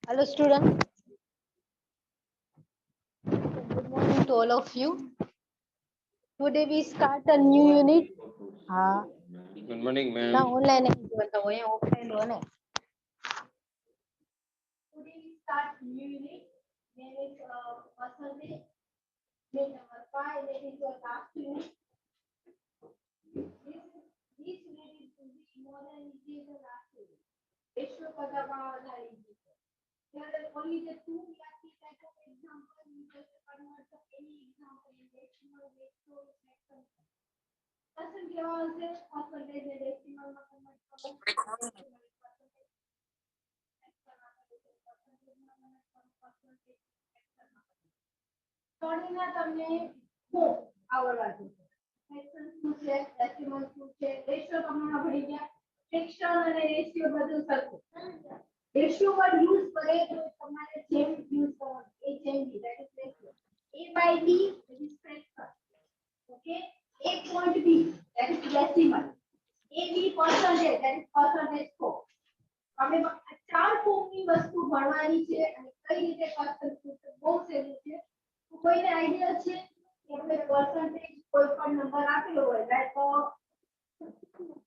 Hello students, good morning to all of you. Today we start a new unit. हाँ Good morning, ma'am. ना online नहीं बोलता वो ये offline हो ना. Today we start new unit. There is percentage. Unit number 5. That is your last unit. This unit is to be more than it is the last unit. Ratio કરવામાં વધારે easy છે. There are only the two classes type of example. We just convert any example in decimal, ratio, fraction. Percent કેવા હશે? Percentage ને decimal માં convert કરો. ગણિતના તમને હું આવડવા જોઈએ. ફ્રેક્શન શું છે, ડેસિમલ શું છે, રેશિયો તમને ભણી ગયા. ફ્રેક્શન અને રેશિયો બધું સરખું. રેશિયો પર યુઝ કરે તો તમારે જેમ યુઝ કરવાનું એ જેમ be that is ratio. a by b that is fraction. Okay, a point b that is decimal. ab percentage that is percentage form. અમે ચાર ફોર્મની વસ્તુ ભણવાની છે અને કઈ રીતે percentage બહુ સહેલું છે. કોઈને આઈડિયા છે કે આપણે percentage કોઈ પણ નંબર આપેલો હોય લાઈક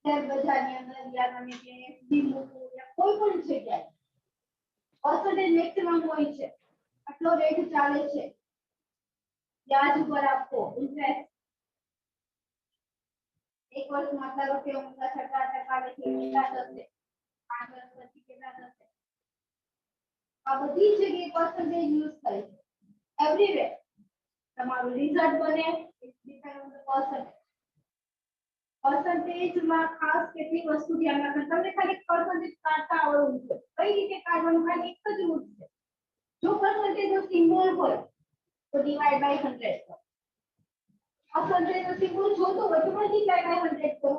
શેર બજારની અંદર યા તમે કે FD મૂકો યા કોઈ પણ જગ્યાએ percentage મેક્સિમમ હોય છે. આટલો રેટ ચાલે છે. વ્યાજ ઉપર આપો ઇન્ટરેસ્ટ એક વર્ષમાં આટલા રૂપિયા ઊંચા છટા ટકા લેખે કેટલા થશે 5 વર્ષ પછી કેટલા થશે આ બધી જગ્યાએ percentage યુઝ થાય છે એવરીવેર તમારું રિઝલ્ટ બને it depend on the percentage માં ખાસ કેટલી વસ્તુ ધ્યાન રાખવાની તમને ખાલી percentage કાઢતા આવડવું છે કઈ રીતે કાઢવાનું ખાલી એક જ રૂટ છે જો percentage નો સિમ્બોલ હોય તો ડિવાઇડ બાય 100 કરો percentage નો સિમ્બોલ જોતો હોય તો મલ્ટીપ્લાય બાય 100 કરો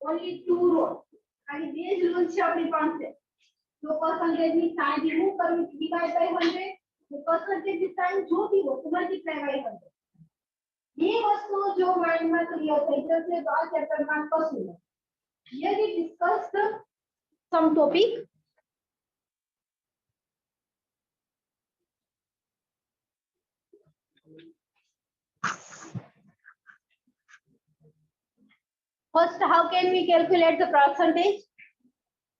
ઓન્લી 2 rows ખાલી બે જ રૂલ છે આપણી પાસે જો percentage ની સાઇન રિમૂવ કરવી ડિવાઇડ બાય 100 તો percentage ની સાઇન જોતી હોય તો મલ્ટીપ્લાય બાય 100 ये वस्तु जो माइंड में क्लियर થઈ જશે તો આ ચેપ્ટર માં કશું નહીં here we discussed some topic first how can we calculate the percentage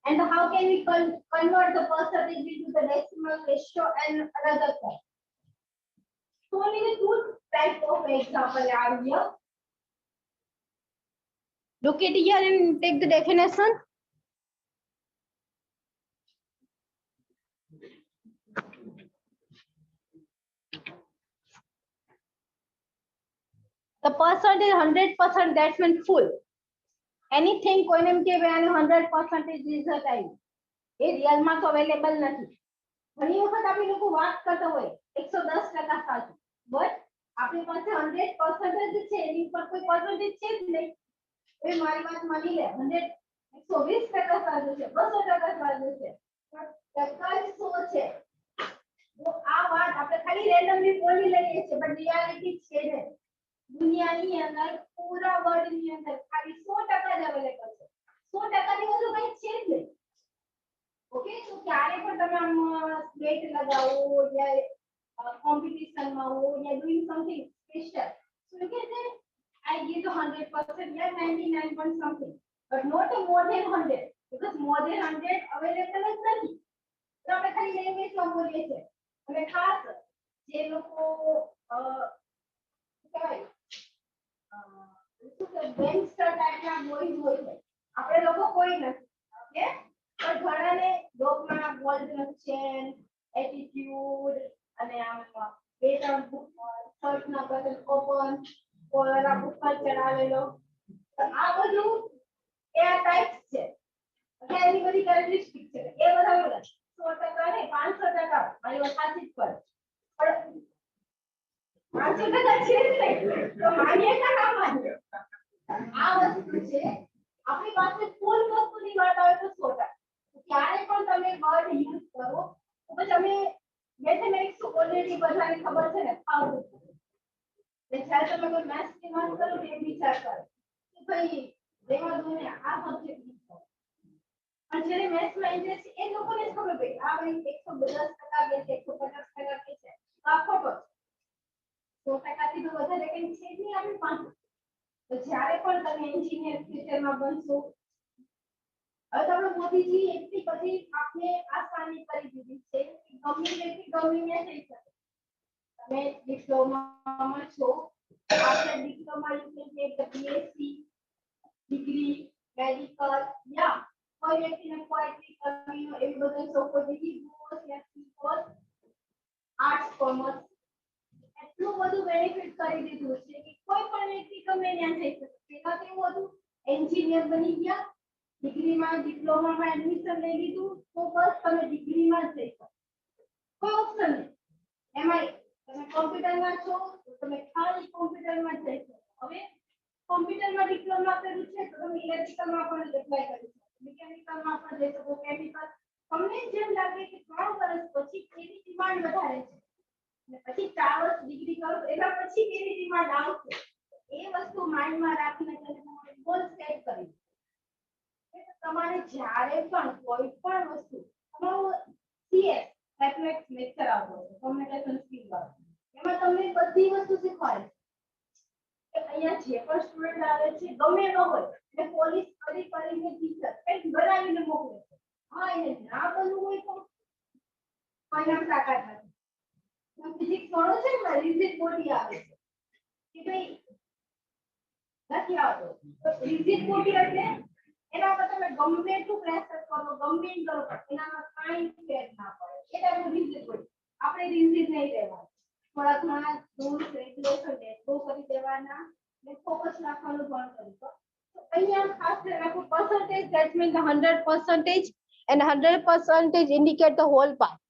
and how can we convert the percentage into the decimal ratio and another form so only the two type of example are here. Look at here and take the definition. The percentage 100% that means full. Anything કોઈને એમ કે ભાઈ 100% result આવ્યું એ રિયલમાં તો available નથી ઘણી વખત આપણે લોકો વાત કરતા હોય 110% સાચું બટ આપણી પાસે 100% જ છે એની પર કોઈ પર્સન્ટેજ છે જ નહીં એ મારી વાત માની લે 120% સાચું છે 200% સાચું છે પણ ટકા જ શું છે તો આ વાત આપણે ખાલી રેન્ડમલી બોલી લઈએ છીએ બટ રિયાલિટી છે ને દુનિયાની અંદર પૂરા વર્લ્ડની અંદર ખાલી 100% જ અવેલેબલ છે 100% ની વધુ કંઈ છે જ નહીં ઓકે તો ક્યારે પણ તમે આમ સ્ટેટ લગાવો યા competition માં હો યા doing something special so you can say I give you 100% yeah 99 point something but not more than 100 because more than 100 available જ નથી તો આપણે ખાલી લેંગ્વેજમાં બોલીએ છીએ અને ખાસ જે લોકો કહેવાય ગેંગસ્ટર ટાઈપના બોયઝ હોય છે આપણે લોકો કોઈ નથી ઓકે પણ ઘણાને જોબમાં બોલ્ડનેસ છે એટીટ્યુડ અને આમ બે ત્રણ શર્ટના બટન ઓપન કોલર ઉપર ચડાવેલો આ બધું એ આ ટાઈપ્સ છે ઓકે એની બધી કેરેક્ટરિસ્ટિક છે એ બધા 100% બધાને ખબર છે ને ફાવતું એટલે જ્યારે તમે કોઈ મેથ્સની વાત કરો તો એ વિચાર કરો કે ભાઈ રેવા દો ને આ સબ્જેક્ટ લીધો પણ જેને મેથ્સમાં ઇન્ટરેસ્ટ છે એ લોકોને જ ખબર ભાઈ આ ભાઈ 110% કે 150% કે છે આ ખોટો 100% થી તો વધારે કંઈ છે જ નહીં આપણી પાસે તો જ્યારે પણ તમે એન્જિનિયર ફ્યુચરમાં બનશો હવે તો આપણે મોદીજી એટલી બધી આપણે આસાની કરી દીધી છે કે ગમે થઈ શકે તમે ડિપ્લોમામાં છો after diploma you can take the BSc degree medical yeah કોઈ વ્યક્તિને પોએટ્રી કરવી હોય એવી બધું ચોપડી કોર્સ યા કોર્સ આર્ટ્સ કોમર્સ એટલું બધું બેનિફિટ કરી દીધું છે કે કોઈ પણ વ્યક્તિ ગમે ત્યાં જઈ શકે પેલા કેવું હતું એન્જિનિયર બની ગયા ડિગ્રીમાં ડિપ્લોમામાં એડમિશન લઈ લીધું તો બસ તમે ડિગ્રીમાં જ જઈ શકો કોઈ ઓપ્શન નહીં એમાં તમે કોમ્પ્યુટરમાં છો તો તમે ખાલી કોમ્પ્યુટરમાં જ જઈ શકો હવે કોમ્પ્યુટરમાં ડિપ્લોમા કર્યું છે તો તમે ઇલેક્ટ્રિકલમાં પણ એપ્લાય કરી શકો મિકેનિકલમાં પણ જઈ શકો કેમિકલ તમને જેમ લાગે કે 3 વર્ષ પછી કેવી ડિમાન્ડ વધારે છે અને પછી 4 વર્ષ ડિગ્રી કરો એના પછી કેવી ડિમાન્ડ આવશે એ વસ્તુ માઇન્ડમાં રાખીને તમે તમારો ગોલ સેટ કરી તમારે જ્યારે પણ કોઈ પણ વસ્તુ તમારું CS રેફ્લેક્સ લેક્ચર આવતો છે કમ્યુનિકેશન સ્કિલ એમાં તમને બધી વસ્તુ શીખવાડે છે કે અહીંયા જે પણ સ્ટુડન્ટ આવે છે ગમે એનો હોય એટલે પોલીસ કરીને ટીચર કંઈક બનાવીને મોકલે છે હા એને ના બનવું હોય તો કોઈના તાકાત નથી ફિઝિક્સ ભણો છે ને રિજિડ બોડી આવે છે કે ભાઈ નથી આવતો તો રિજિડ બોડી એટલે એના પર તમે ગમે એટલું પ્રેશર કરો ગમે એમ કરો એનામાં કાંઈ ફેર ના પડે એટલે રિજિડ બોડી આપણે રિજિડ નહીં રહેવાનું થોડા ઘણા રૂલ્સ રેગ્યુલેશન ફોલો કરી દેવાના ને ફોકસ રાખવાનું પણ કરી તો અહીંયા ખાસ ધ્યાન રાખવું percentage that means the 100% and 100% indicate the whole part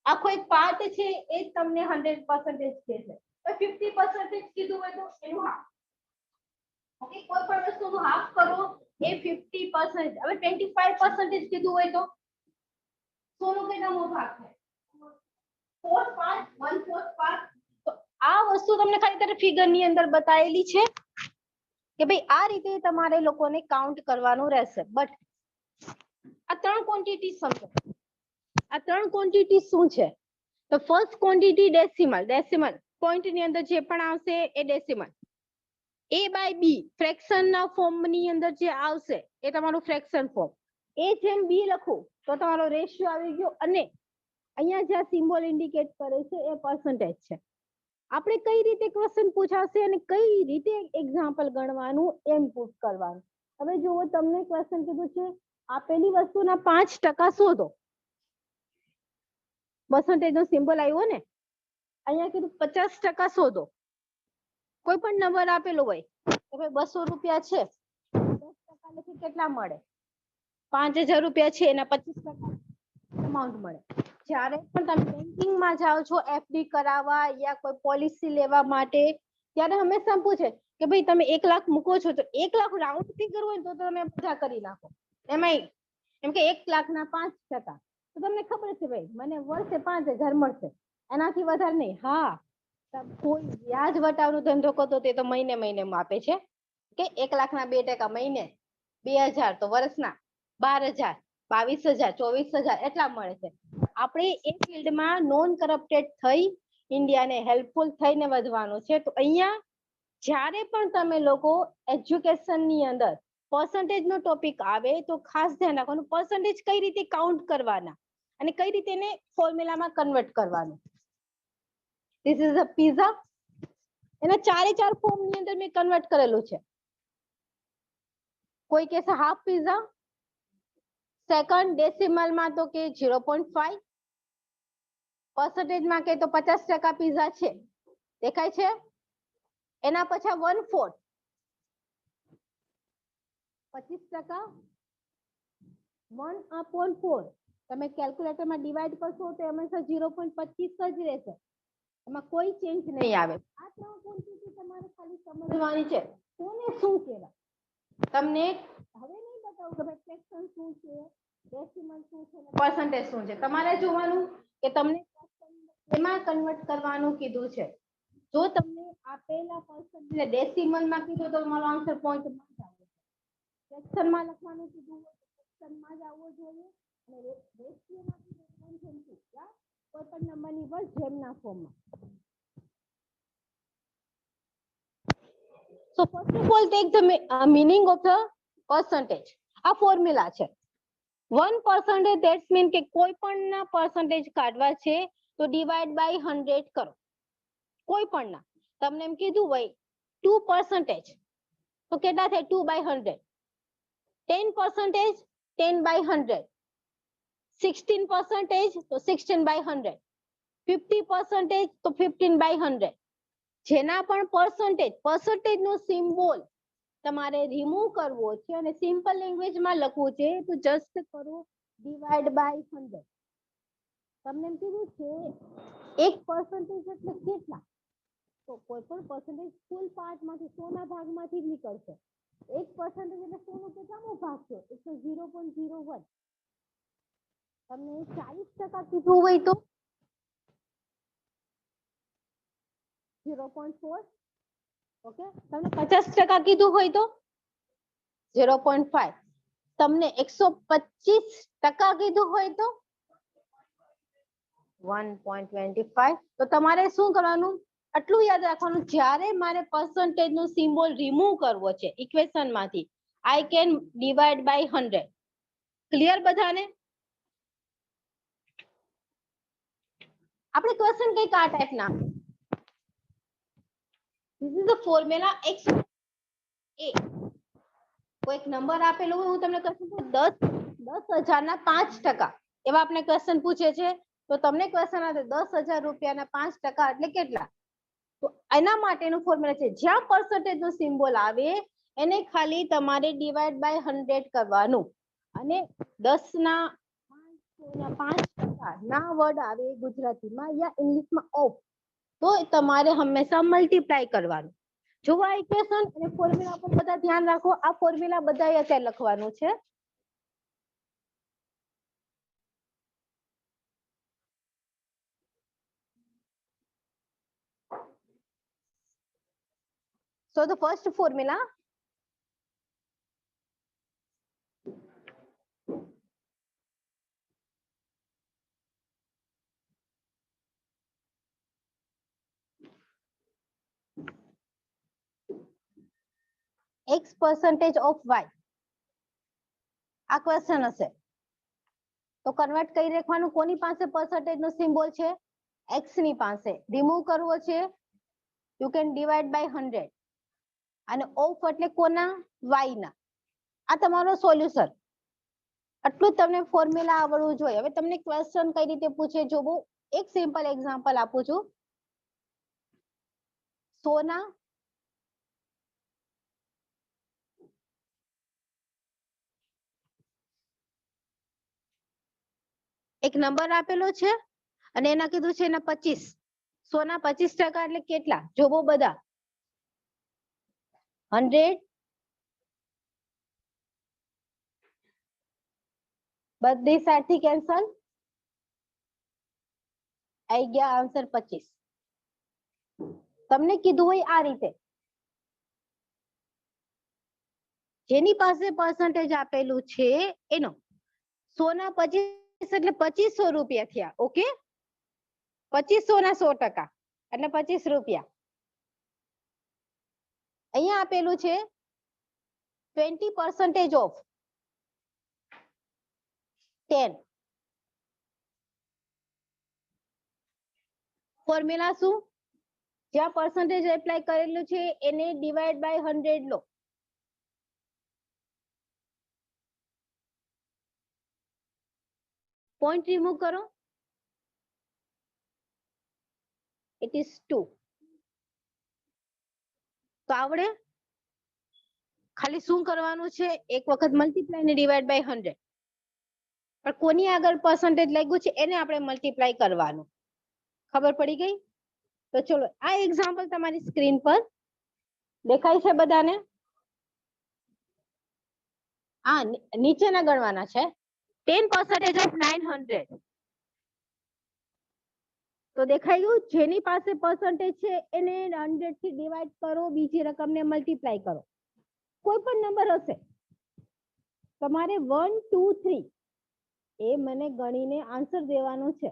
આખો એક પાર્ટ છે એ તમને 100% કહે છે તો 50% કીધું હોય તો એનું હાફ ઓકે કોઈ પણ વસ્તુનું હાફ કરો એ 50% હવે 25% કીધું હોય તો સોનું કેટલામો ભાગ થાય 4 પાર્ટ 1/4 પાર્ટ તો આ વસ્તુ તમને ખાલી તારે ફિગર ની અંદર બતાવેલી છે કે ભાઈ આ રીતે તમારે લોકોને કાઉન્ટ કરવાનું રહેશે બટ આ ત્રણ ક્વોન્ટિટી સમજો આ ત્રણ ક્વોન્ટિટી શું છે તો ફર્સ્ટ ક્વોન્ટિટી ડેસિમલ પોઈન્ટ ની અંદર જે પણ આવશે એ decimal a by b fraction ના ફોર્મ ની અંદર જે આવશે એ તમારું ફ્રેક્શન ફોર્મ a જેમ b લખું તો તમારો રેશિયો આવી ગયો અને અહીંયા જે સિમ્બોલ ઇન્ડિકેટ કરે છે એ પર્સન્ટેજ છે આપણે કઈ રીતે ક્વેશ્ચન પૂછાશે અને કઈ રીતે એક્ઝામ્પલ ગણવાનું એમ પુટ કરવાનું હવે જુઓ તમને ક્વેશ્ચન કીધું છે આપેલી વસ્તુના 5% શોધો પર્સન્ટેજ નો સિમ્બોલ આવ્યો ને અહીંયા કીધું 50% શોધો કોઈ પણ નંબર આપેલો હોય કે ભાઈ 200 રૂપિયા છે 10% લખી કેટલા મળે 5000 રૂપિયા છે એના 25% અમાઉન્ટ મળે જ્યારે પણ તમે બેંકિંગમાં જાઓ છો એફડી કરાવવા યા કોઈ પોલિસી લેવા માટે ત્યારે હંમેશા પૂછે કે ભાઈ તમે 1 લાખ મૂકો છો તો 1 લાખ રાઉન્ડ ફિગર હોય તો તમે બધા કરી નાખો એમાં એમ કે 1 લાખના 5% તો તમને ખબર છે ભાઈ મને વર્ષે 5000 મળશે એનાથી વધારે નહીં હા કોઈ વ્યાજ વટાવનો ધંધો કરતો તે તો મહિને આપે છે કે 1 લાખના 2% મહિને 2000 તો વર્ષના 12000 22000 24000 એટલા મળે છે આપણે એ ફિલ્ડમાં નોન કરપ્ટેડ થઈ ઇન્ડિયાને હેલ્પફુલ થઈને વધવાનું છે તો અહીંયા જ્યારે પણ તમે લોકો એજ્યુકેશન ની અંદર પર્સન્ટેજ નો ટોપિક આવે તો ખાસ ધ્યાન રાખવાનું પર્સન્ટેજ કઈ રીતે કાઉન્ટ કરવાના અને કઈ રીતે એને ફોર્મ્યુલામાં કન્વર્ટ કરવાનું ધીસ ઇઝ અ પિઝા એના 4 ફોર્મ ની અંદર મેં કન્વર્ટ કરેલું છે કોઈ કહેશે હાફ પિઝા સેકન્ડ ડેસિમલ માં તો કે 0.5 percentage કે તો 50% પિઝા છે દેખાય છે એના પછી 1/4 25% 1/4 તમે કેલ્ક્યુલેટરમાં ડિવાઈડ કરશો તો એમાં 0.25 જ રહેશે એમાં કોઈ ચેન્જ નહીં આવે આ ત્રણ ક્વોન્ટિટી તમારે ખાલી સમજવાની છે કોને શું કહેવાય તમને હવે નહીં બતાવું કે ભાઈ ફ્રેક્શન શું છે ડેસિમલ શું છે અને પર્સન્ટેજ શું છે તમારે જોવાનું કે તમને એમાં કન્વર્ટ કરવાનું કીધું છે. જો તમને આપેલા પર્સન્ટેજ ડેસિમલ માં કીધું તો તમારો આન્સર પોઈન્ટ માં જ આવવો જોઈએ. ફ્રેક્શન માં લખવાનું કીધું હોય તો ફ્રેક્શન માં જ આવવો જોઈએ અને રેશિયો માં કીધું તો 1/2 યા કોઈ પણ નંબરની પર જેમના ફોર્મમાં. So first of all take the meaning of the percentage. આ ફોર્મ્યુલા છે. 1% that means કે કોઈ પણ ના percentage કાઢવા છે તો ડિવાઈડ બાય 100 કરો. કોઈ પણ ના તમને એમ કીધું હોય 2% તો કેટલા થાય 2 by 100. 10% 10 by 100. 16% તો 16 by 100. 50% તો 15 by 100. જેના પણ percentage નો સિમ્બોલ તમારે રિમૂવ કરવો છે અને સિમ્પલ લેંગ્વેજમાં લખવું છે તો જસ્ટ કરો ડિવાઈડ બાય 100. તમને એમ કીધું છે 1% એટલે કેટલા તો કોઈ પણ percentage ફૂલ પાર્ટમાંથી 100 ના ભાગમાંથી જ નીકળશે. 1% એટલે 100 નો કેટલામો ભાગ છે એટલે 0.01. તમને 40% કીધું હોય તો 0.4. ઓકે તમને 50% કીધું હોય તો 0.5. તમને 125% કીધું હોય તો 1.25. તો તમારે શું કરવાનું આટલું યાદ રાખવાનું જ્યારે મારે percentage નો સિમ્બોલ રિમૂવ કરવો છે ઇક્વેશન માંથી I can divide by 100. Clear બધાને? આપણે ક્વેશ્ચન કઈક આ ટાઈપના This is the formula x a. કોઈ નંબર આપેલો હોય હું તમને ક્વેશ્ચન 10,000 ના 5% એવા આપણે ક્વેશ્ચન પૂછે છે તો તમને ક્વેશ્ચન આવે 10,000 રૂપિયાના 5% એટલે કેટલા તો એના માટેનું ફોર્મ્યુલા છે જ્યાં percentage નો સિમ્બોલ આવે એને ખાલી તમારે ડિવાઈડ બાય 100 કરવાનું અને 10 ના 5% ના વર્ડ આવે ગુજરાતીમાં યા ઇંગ્લિશમાં ઓફ તો તમારે હંમેશા મલ્ટીપ્લાય કરવાનું. જો આ ઇક્વેશન અને ફોર્મ્યુલા પર બધા ધ્યાન રાખો. આ ફોર્મ્યુલા બધાએ અત્યારે લખવાનું છે. So the first formula x percentage of y. આ ક્વેશ્ચન હશે તો કન્વર્ટ કરી રાખવાનું કોની પાસે percentage નો સિમ્બોલ છે x ની પાસે રિમૂવ કરવો છે you can divide by 100 અને ઓફ એટલે કોના y ના. આ તમારો સોલ્યુશન. આટલું તમને ફોર્મ્યુલા આવડવું જોઈએ. હવે તમને ક્વેશ્ચન કઈ રીતે પૂછે જો બહુ એક સિમ્પલ એક્ઝામ્પલ આપું છું. સોના એક નંબર આપેલો છે અને એના કીધું છે એના 25. સોના 25% એટલે કેટલા જોવો બધા 100 બધી સાઈડથી કેન્સલ આવી ગયા આન્સર 25. તમને કીધું હોય આ રીતે જેની પાસે percentage આપેલું છે એનો સોના 25 એટલે 2500 રૂપિયા થયા. ઓકે 2500 ના 100% એટલે 25 રૂપિયા. અહીંયા આપેલું છે 20% ઓફ 10. ફોર્મ્યુલા શું જ્યાં percentage એપ્લાય કરેલું છે એને ડિવાઈડ બાય 100 લો. પોઈન્ટ રિમૂવ કરો it is 2. તો આવડે ખાલી શું કરવાનું છે એક વખત મલ્ટીપ્લાય ને ડિવાઈડ બાય 100 પણ કોની આગળ percentage લાગ્યું છે એને આપણે મલ્ટીપ્લાય કરવાનું. ખબર પડી ગઈ? તો ચલો આ એક્ઝામ્પલ તમારી સ્ક્રીન પર દેખાય છે બધાને? આ નીચેના ગણવાના છે 10% of 900. તો દેખાઈ ગયું, જેની પાસે percentage છે એને 100 થી ડિવાઈડ કરો, બીજી રકમને મલ્ટીપ્લાય કરો, કોઈ પણ નંબર હશે, તમારે 1 2 3 એ મને ગણીને આન્સર દેવાનો છે.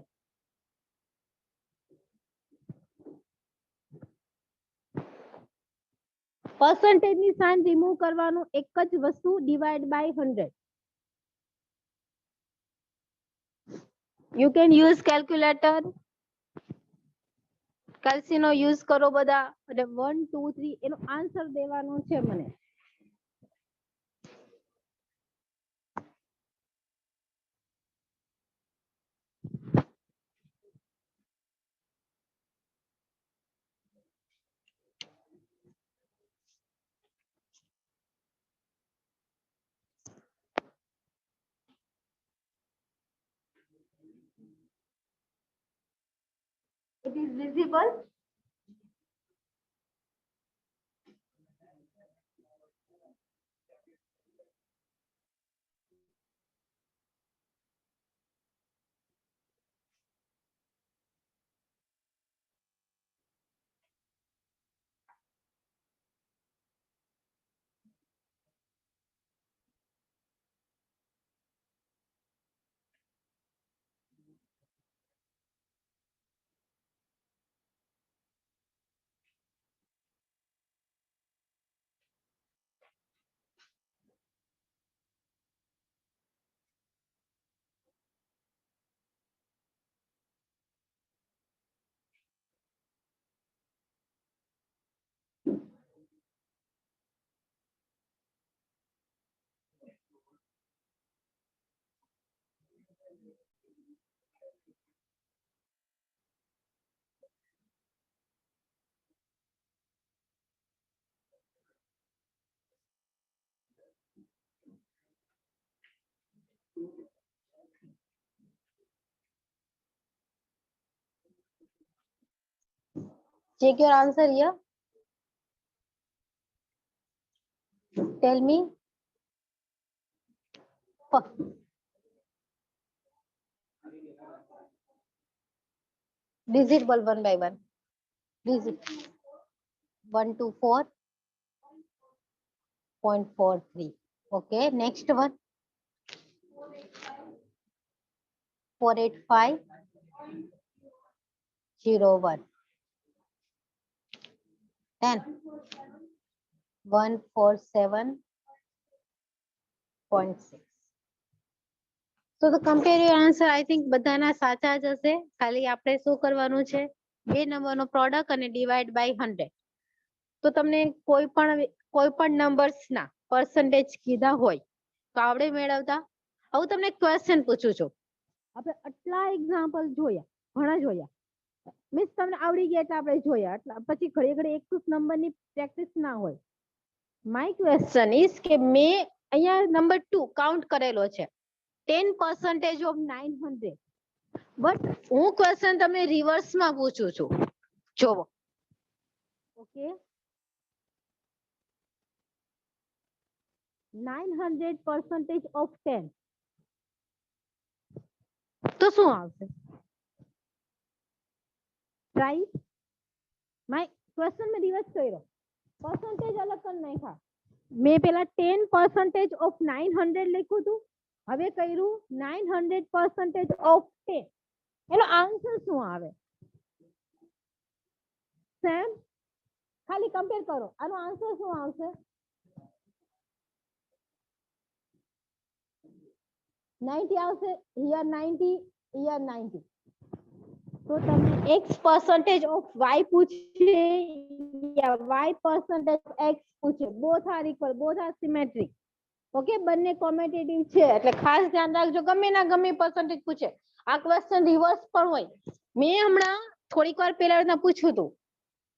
percentage ની સાઇન રિમૂવ કરવાનું, એક જ વસ્તુ, divide by 100. You can use calculator, કેલ્સીનો યુઝ કરો બધા, અને 1 2 3 એનો આન્સર દેવાનો છે મને. It is visible. Check your answer here. Tell me. Digit one by one. Digit 124.43. Okay, next one. 485.01. Then 147.6. So the compare your answer, I think બધાના સાચા જ હશે. ખાલી આપણે શું કરવાનું છે, બે નંબરનો પ્રોડક્ટ અને ડિવાઈડ બાય 100. તો તમને કોઈ પણ નંબર્સ ના percentage કીધા હોય તો આપણે મેળવતા. હું તમને ક્વેશ્ચન પૂછું છું, આપણે આટલા એક્ઝામ્પલ જોયા, ઘણા જોયા, મીન્સ તમને આવડી ગયા એટલે આપણે જોયા, પછી ઘડી ઘડી એક નંબરની પ્રેક્ટિસ ના હોય. માય ક્વેશ્ચન ઇઝ કે મેં અહીંયા નંબર 2 કાઉન્ટ કરેલો છે, 10% of 900. બટ હું ક્વેશ્ચન તમને રિવર્સમાં પૂછું છું, જોવો. ઓકે, 900% of 10 તો શું આવશે? રાઈટ, માય ક્વેશ્ચન મેં રિવર્સ કર્યો, પરસેન્ટેજ અલગ કરી નાખ્યા. મેં પેલા 10% of 900 લખ્યું હતું, હવે કર્યું 900% of 10. એનો આન્સર શું આવે? સેમ, ખાલી કમ્પેર કરો, આનો આન્સર શું આવશે? 90 આવશે, here 90, here 90. તો તમને x% of y પૂછે યા y% of x પૂછે, both are equal, both are symmetric. Okay, બંને કોમ્પિટિટિવ છે, એટલે ખાસ ધ્યાન રાખજો, ગમે ના ગમે percentage પૂછે. આ ક્વેશ્ચન રિવર્સ પણ હોય. મેં હમણાં થોડીક વાર પહેલા પૂછ્યું હતું,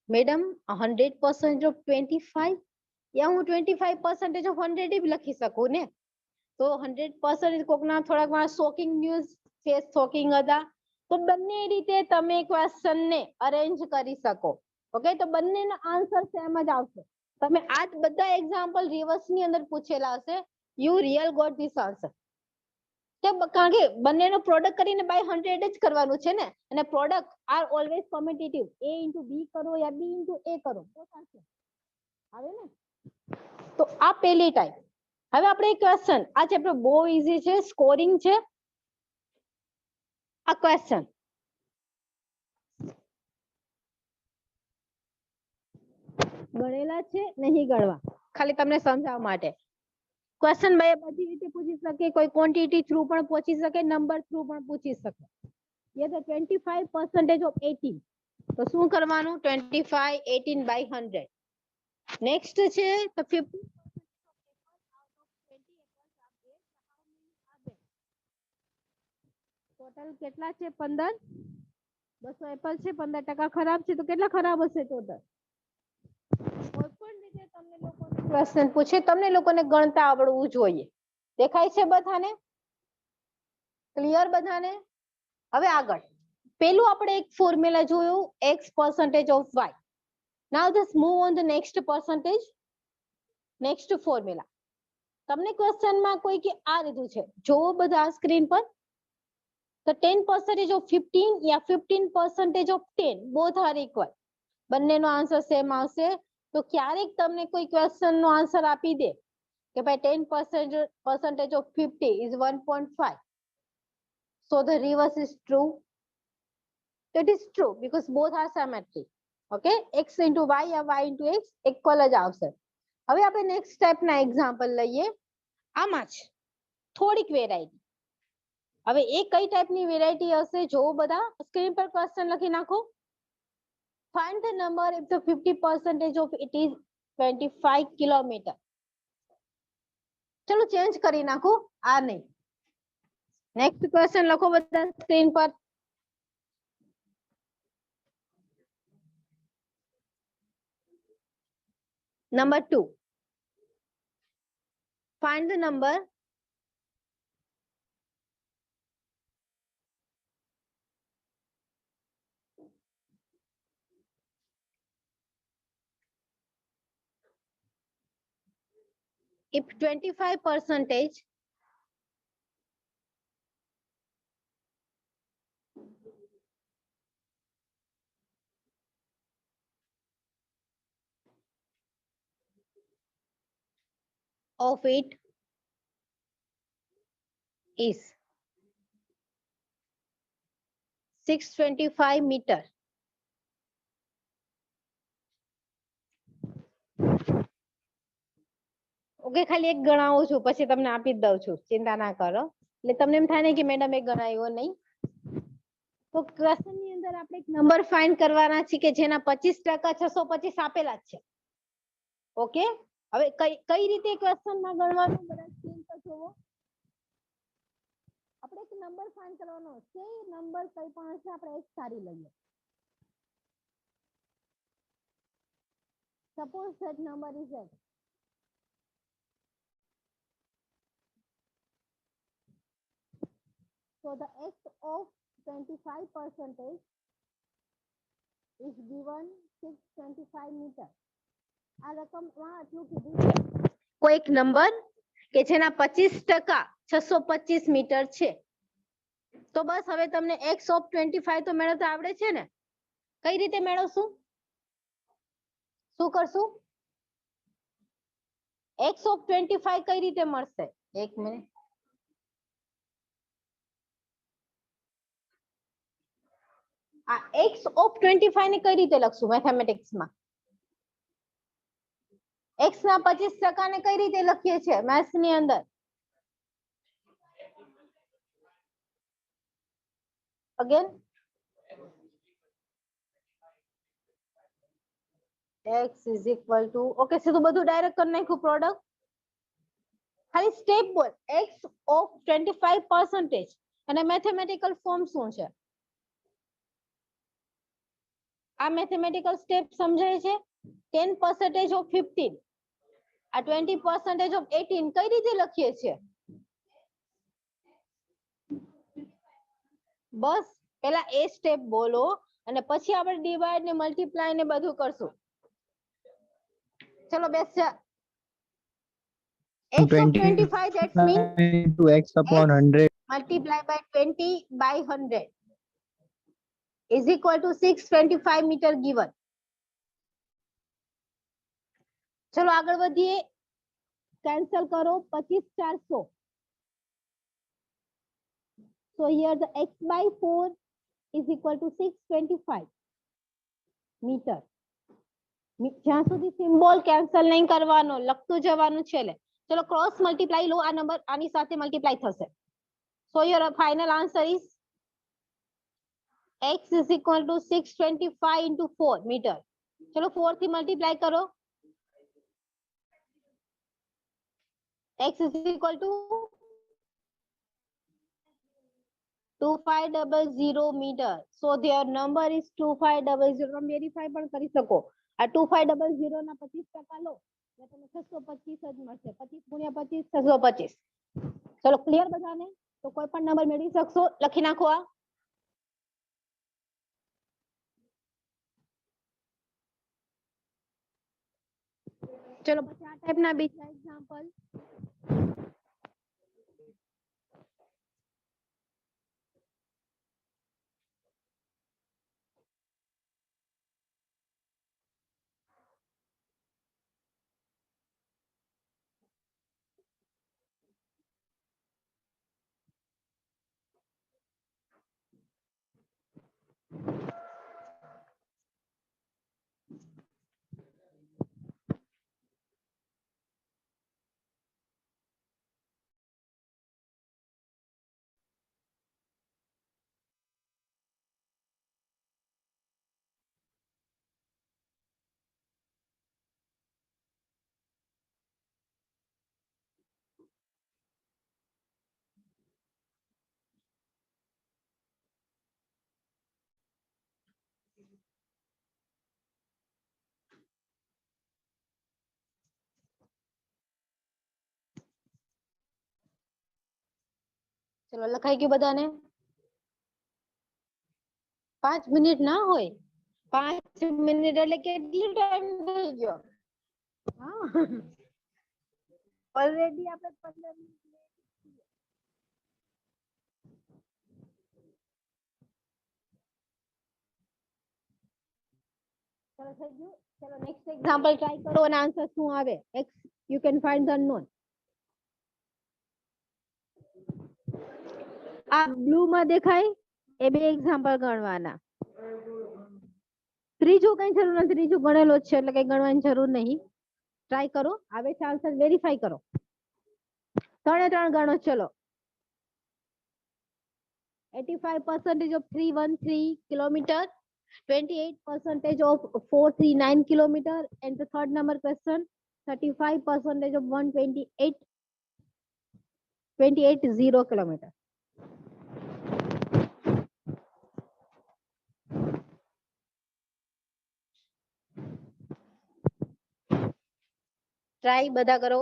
મેડમ 100% of 25 યા હું 25% of 100 જ લખી શકું ને? તો 100% કોકના થોડાક શોકિંગ ન્યૂઝ, ફેસ શોકિંગ હતા, તો બંને રીતે તમે ક્વેશ્ચન ને અરેન્જ કરી શકો. ઓકે, તો બંનેનો આન્સર સેમ જ આવશે. તમે આ બધા એક્ઝામ્પલ રિવર્સ ની અંદર પૂછેલા હશે, you real got this answer. કારણ કે બંનેનો પ્રોડક્ટ કરીને બાય 100 જ કરવાનું છે ને, અને product are always competitive. a into B કરો યા બી ઇન્ટુ એ કરો તો થશે આવે ને. તો આ પહેલી ટાઈપ. હવે આપણે ક્વેશ્ચન, આ ચેપ્ટર બહુ ઈઝી છે, સ્કોરિંગ છે. આ ક્વેશ્ચન ગણેલા છે નહીં ગણવા, ખાલી તમને સમજાવવા માટે. ક્વેશ્ચન બે બધી રીતે પૂછી શકે, કોઈ ક્વોન્ટિટી થ્રુ પણ પૂછી શકે, નંબર થ્રુ પણ પૂછી શકે. ये तो 25% of 18, તો શું કરવાનું? 25 18 by 100. નેક્સ્ટ છે તો 50 ટોટલ કેટલા છે? 15. 200 એપલ છે, 15% ખરાબ છે, તો કેટલા ખરાબ હશે ટોટલ? કોઈ પણ રીતે તમને લોકોને ક્વેશ્ચન પૂછે, તમને લોકોને ગણતા આવડવું જોઈએ. દેખાય છે બધાને? ક્લિયર બધાને? હવે આગળ પેલું આપણે એક ફોર્મ્યુલા જોયું, x percentage of y. Now just move on the next percentage, next formula. તમને ક્વેશ્ચનમાં કોઈ કે આ લીધું છે, જોવો બધા સ્ક્રીન પર. તો 10% of 15 या 15% of 10 both are equal. બંનેનો આન્સર સેમ આવશે. તો ક્યારેક તમને કોઈ ક્વેશ્ચન નો આન્સર આપી દે કે ભાઈ 10% of 50 is 1.5. So the reverse is true. That is true because both are symmetric. Okay, x into y या y into x equal જ આવશે. હવે આપણે નેક્સ્ટ સ્ટેપ ના એક્ઝામ્પલ લઈએ. આમાં જ થોડીક વેરાયટી. હવે એ કઈ ટાઈપની વેરાયટી હશે જોવો બધા સ્ક્રીન પર ક્વેશ્ચન લખી નાખો. Find the number if the 50% of it is 25 kilometre. ચલો ચેન્જ કરી નાખો, આ નહીં. નેક્સ્ટ ક્વેશ્ચન લખો બધા સ્ક્રીન પર. Number 2. Find the number if 25% of it is 625 meter. Okay, ખાલી એક ગણાવું છું પછી તમને આપી જ દઉં છું, ચિંતા ના કરો. એટલે તમને એમ થાય ને કે મેડમ એક ગણાવ્યો નહીં. તો ક્વેશ્ચન ની અંદર આપણે એક નંબર ફાઇન્ડ કરવાના છે કે જેના 25% 625 આપેલા જ છે. ઓકે, હવે કઈ રીતે ક્વેશ્ચન માં ગણવાનું બધા સ્ક્રીન પર જોવો. આપણે એક નંબર ફાઇન્ડ કરવાનો છે, નંબર કઈ પણ હશે આપણે એક સારી લઈએ. Suppose that number is x. So the x of 25% is given 625 meter. આ રકમમાં આટલું કીધું છે. કોઈ એક નંબર કે જેના 25% 625 મીટર છે. તો બસ હવે તમને x of 25 તો મેળવતા આવડે છે ને? કઈ રીતે મેળવશું? શું કરશું? x of 25 કઈ રીતે મળશે? એક મિનિટ. આ x of 25 ને કઈ રીતે લખશું મેથેમેટિક્સ માં? x ના 25% ને કઈ રીતે લખીએ છીએ મેથ્સ ની અંદર? Again x is equal to, okay સીધું બધું ડાયરેક્ટ કરી નાખ્યું પ્રોડક્ટ. ખાલી સ્ટેપ બોલ, x of 25% અને મેથેમેટિકલ ફોર્મ શું છે? આ મેથેમેટિકલ સ્ટેપ સમજાય છે? 10% of 15 આ 20% of 18 કઈ રીતે લખીએ છીએ? બસ પેલા એ સ્ટેપ બોલો અને પછી આપણે ડિવાઇડ ને મલ્ટીપ્લાય ને બધું કરશું. ચલો બેસ જા. x of 25 that means into x upon 100. multiply by 20 by 100 is equal to 625 meter given. चलो आगे बढ़िए, कैंसिल करो 25 400. So here the x by 4 is equal to 625 meter. જ્યાં સુધી સિમ્બોલ કેન્સલ નહીં કરવાનો, લખતું જવાનું છે. ચલો ક્રોસ મલ્ટીપ્લાય લો, આ નંબર આની સાથે મલ્ટીપ્લાય થશે. So your final answer is x is equal to 625 into 4 meter. चलो 4 થી મલ્ટીપ્લાય કરો. x is equal to 2500 meter. So their number is 2500. તમે વેરીફાઈ પણ કરી શકો. આ 2500 ના 25% લો એટલે તમને 625 જ મળશે. 25 ગુણ્યા 25 625. ચલો ક્લિયર બધાને? તો કોઈ પણ નંબર મેળવી શકશો. લખી નાખો આ. ચલો પછી આ ટાઈપના બીજા એક્ઝામ્પલ. ચલો લખાઈ ગયું બધાને? 5 મિનિટ ના હોય, 5 મિનિટ એટલે કેટલી ટાઈમ થઈ ગયો? હા ઓલરેડી આપણે 15 મિનિટ ચલો થઈ ગયું. ચલો નેક્સ્ટ એક્ઝામ્પલ ટ્રાય કરો અને આન્સર શું આવે. x you can find the unknown. આ બ્લુ માં દેખાય એ બે એક્ઝામ્પલ ગણવાના. ત્રીજું કઈ જરૂર નથી, ત્રીજું ગણેલો જ છે એટલે કઈ ગણવાની જરૂર નહીં. ટ્રાય કરો, આવે છે આન્સર વેરીફાઈ કરો. 3 ગણો. ચલો 85% of 313 kilometer, 28% of 439 kilometer, and the third number question 35% of 128 kilometer. Try બધા કરો.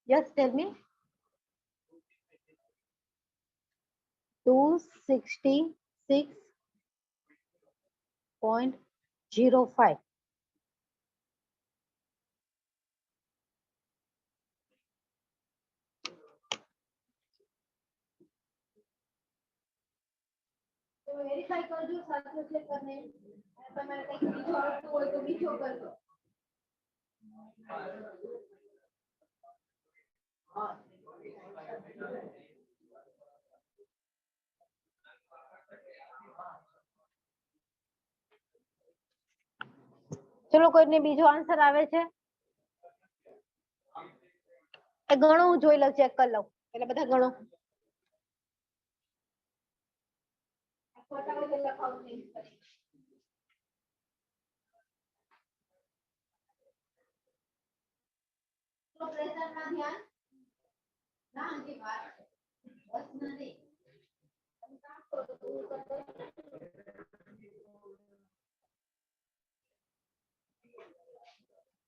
Just tell me. 266.05. વેરીફાઈ કરજો સાચું છે કે નહીં. તમારે કંઈક બીજો આવતું હોય તો બીજો કરજો. ચલો કોઈને બીજો આન્સર આવે છે? એ ગણો હું જોઈ લઉં, ચેક કરી લઉં. એટલે બધા ગણો. પ્રેશરમાં ધ્યાન ના હજી વાત બસ નથી.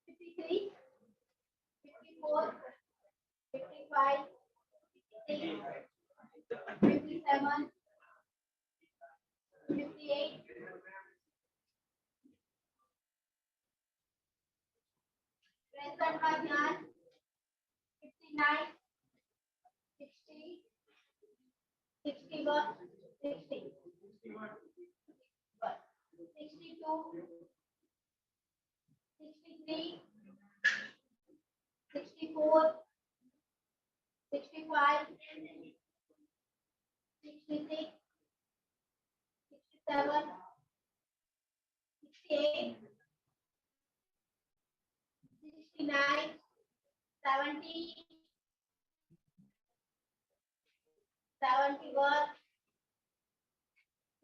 53, 54, 55, 56, 57, 58, પ્રેશરમાં ધ્યાન 59, 60, 61, 60, 62, 63, 64, 65, 66, 67, 68, 69, 70, 71,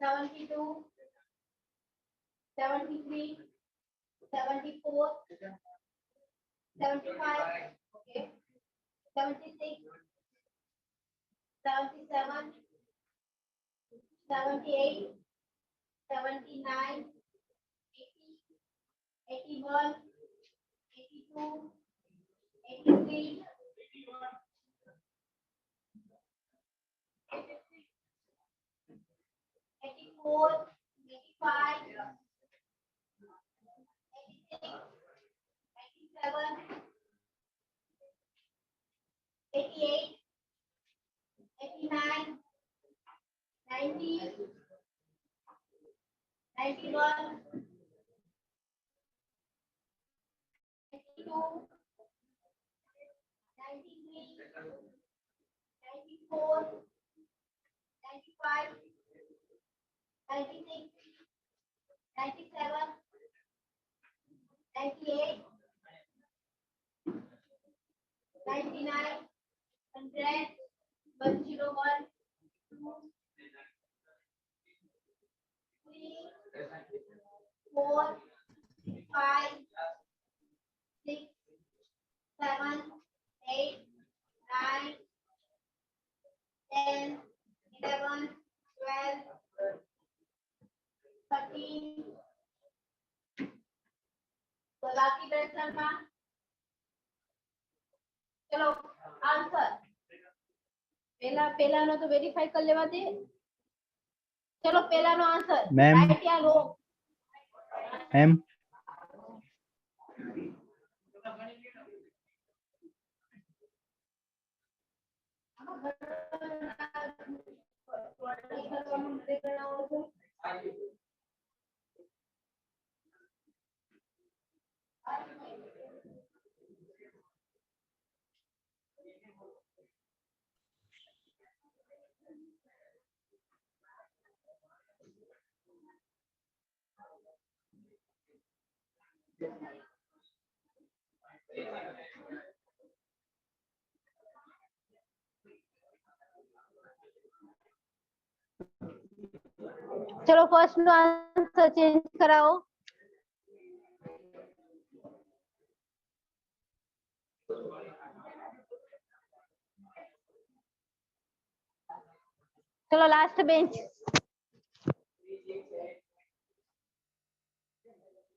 72, 73, 74, 75, okay, 76, 77, 78, 79, 80, 81, 82, 83, 84, 85, 86, 87, 88, 89, 90, 91, 92, 93, 94, 95, 96, 97, 98, 99, 100, 101, 2, 3, 4, 5, 6, 7, 8, 9, 10, 11, 12, 13. તો બાકી પ્રશ્નમાં ચલો આન્સર પેલાનો તો વેરીફાઈ કરી લેવા દે. ચલો પેલાનો આન્સર રાઈટ યા રોંગ? મેમ ચલો ફર્સ્ટ નો આન્સર ચેન્જ કરાવો. ચલો લાસ્ટ બેન્ચ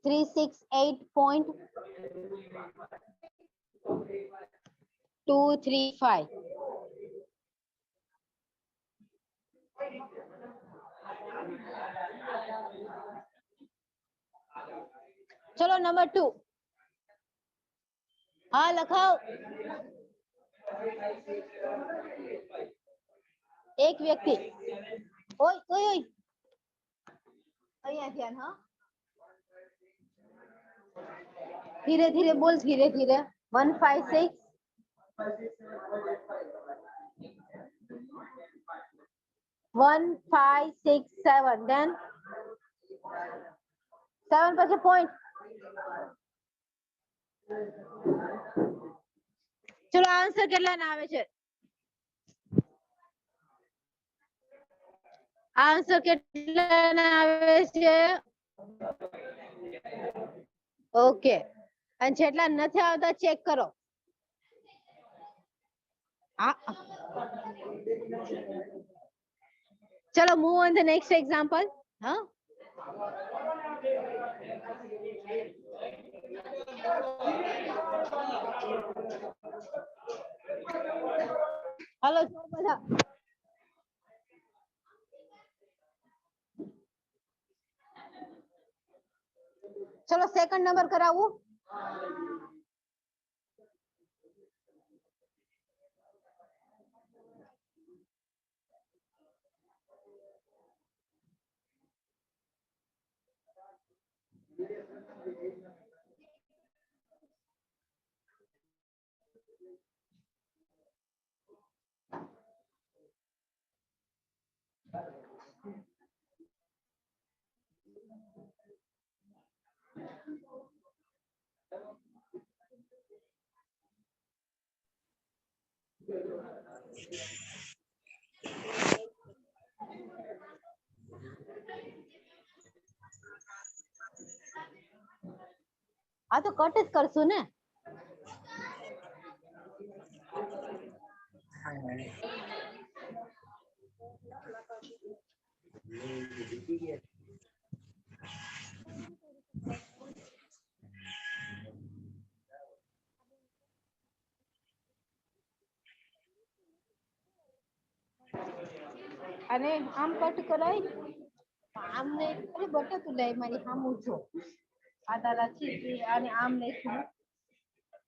368.235. ચલો નંબર 2. હા લખાઓ. એક વ્યક્તિ ઓય ઓય ઓય અહીંયા ધ્યાન. હા धीरे धीरे बोल, धीरे धीरे. 156 1567. Then 7 પછી point. ચલો આન્સર કેટલા ના આવે છે? આન્સર કેટલા ના આવે છે? ઓકે. અને જેટલા નથી આવતા ચેક કરો. ચલો move on the next example. હા, હાલો બધા. ચલો સેકન્ડ નંબર કરાવું. આ તો કટ જ કરશું ને. અને આમ કટ કરાય. આમ નહીં, અરે બટા તું લઈ મારી સામું જો. આ તારા છે અને આમ લઈશું.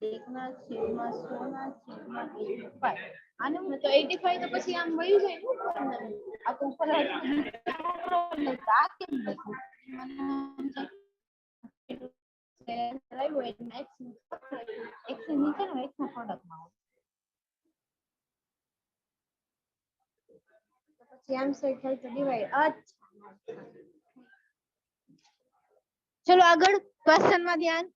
1/100/85. આને હું તો 85 તો પછી આમ વયું જાય ને ઉપર ને. આ તો ઉપર આ કેમ લખ્યું? x નીચે નો x ના પ્રોડક્ટમાં હોય. પછી આમ સેટ થાય તો ડિવાઈડ. અચ્છા, ચલો આગળ ક્વેશ્ચન માં ધ્યાન.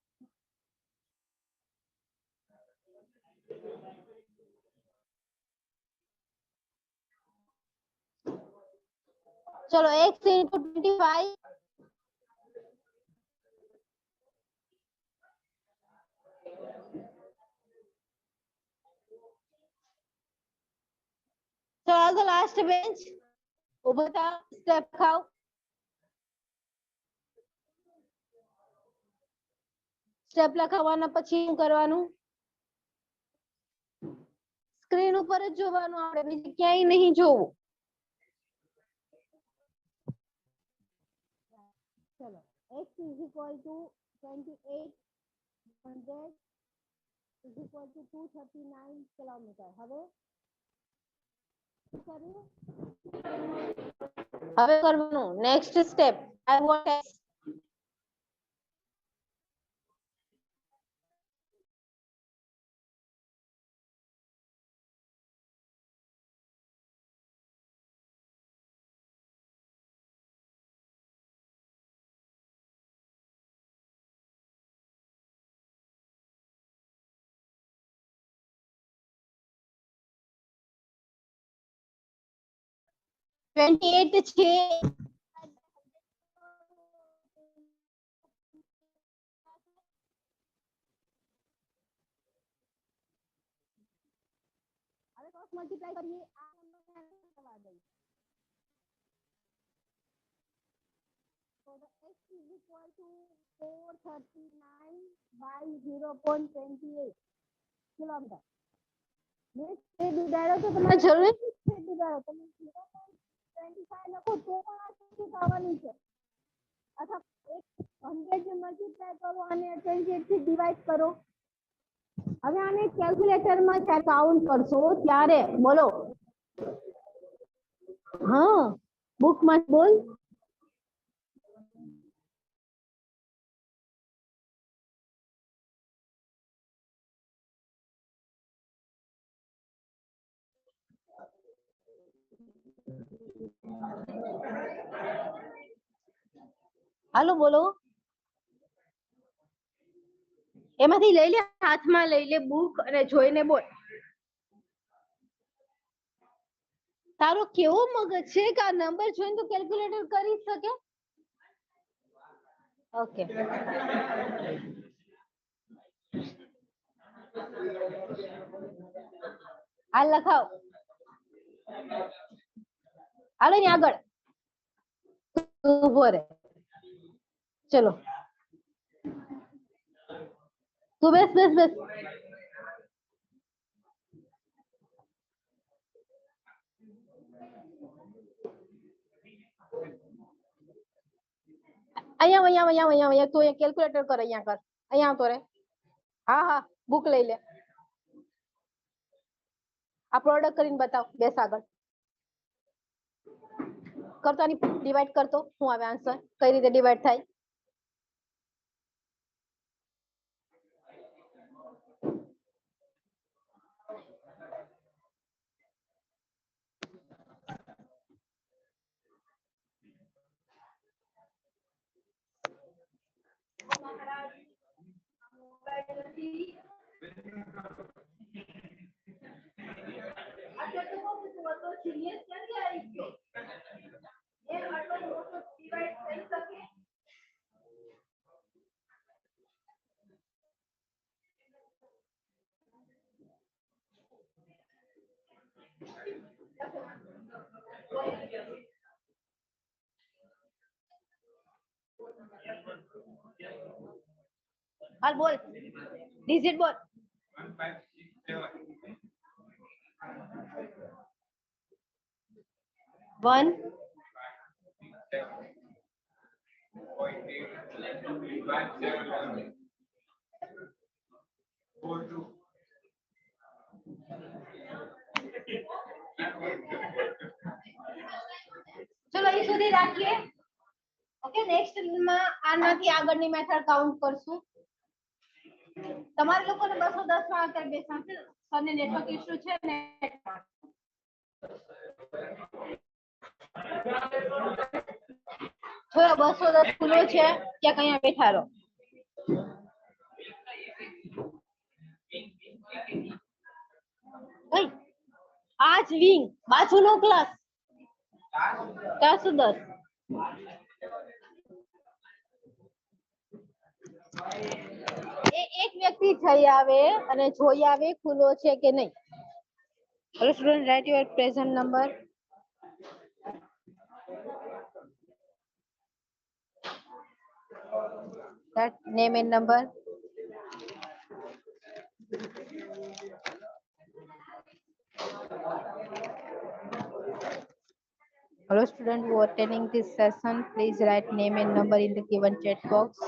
ચલો x into 25 So all the last bench. ઉભો થાવ, સ્ટેપ ખાવ. સ્ટેપ લખાવવાના પછી શું કરવાનું? સ્ક્રીન ઉપર જ જોવાનું, આપણે બીજે ક્યાંય નહીં જોવું. ચલો x is equal to 2800 is equal to 239 kilometre. હવે કરવાનું next step. I want x. છે. હવે ક્રોસ મલ્ટીપ્લાય કરીએ. આ નંબરને કરવા દઈએ. So the x is equal to 439 by 0.28 kilometre. Next એ દીધાડો તો તમારે જરૂર છે દીધાડો. તમે 0.25 લખો તો પણ આ શું થવાની છે? અથવા 100 ને મલ્ટીપ્લાય કરો અને 28 થી ડિવાઈડ કરો. હવે આને કેલ્ક્યુલેટરમાં કાઉન્ટ કરશો ત્યારે બોલો. હા, બુકમાં બોલ. હાલો બોલો. એમાંથી લઈ લે, હાથમાં લઈ લે બુક અને જોઈને બોલ. તારો કેવો મગજ છે કે આ નંબર જોઈને તું કેલ્ક્યુલેટર કરી શકે? ઓકે. આ લખાવ. હાલો ને આગળ. ઉભો રે. ચલો. તું બેસ બેસ બેસ. અહીંયા તું કેલ્ક્યુલેટર કર, અહીંયા કર, અહીંયા આવતો રે. હા હા બુક લઈ લે. આ પ્રોડક્ટ કરીને બતાવ, બેસ આગળ. કરતો આની ડિવાઈડ કરતો, શું આવે આન્સર, કઈ રીતે ડિવાઈડ થાય? હાલ બોલ, ડિજિટ બોલ. 1 ચલો અહીં સુધી રાખીએ. ઓકે, નેક્સ્ટ માં આનાથી આગળની મેથડ કાઉન્ટ કરશું. તમારે લોકોને 210 માં અત્યારે બેસવાનું છે, સરને નેટવર્ક ઇશ્યુ છે ને. થોડો 210 ખુલ્લો છે, ત્યાં કયા બેઠા રહો. આજ વિંગ બાજુનો ક્લાસ 410. એક વ્યક્તિ જઈ આવે અને જોઈ આવે ખુલ્લો છે કે નહીં. Hello student, write your present number. that name and number. Hello student who are attending this session, please write name and number in the given chat box.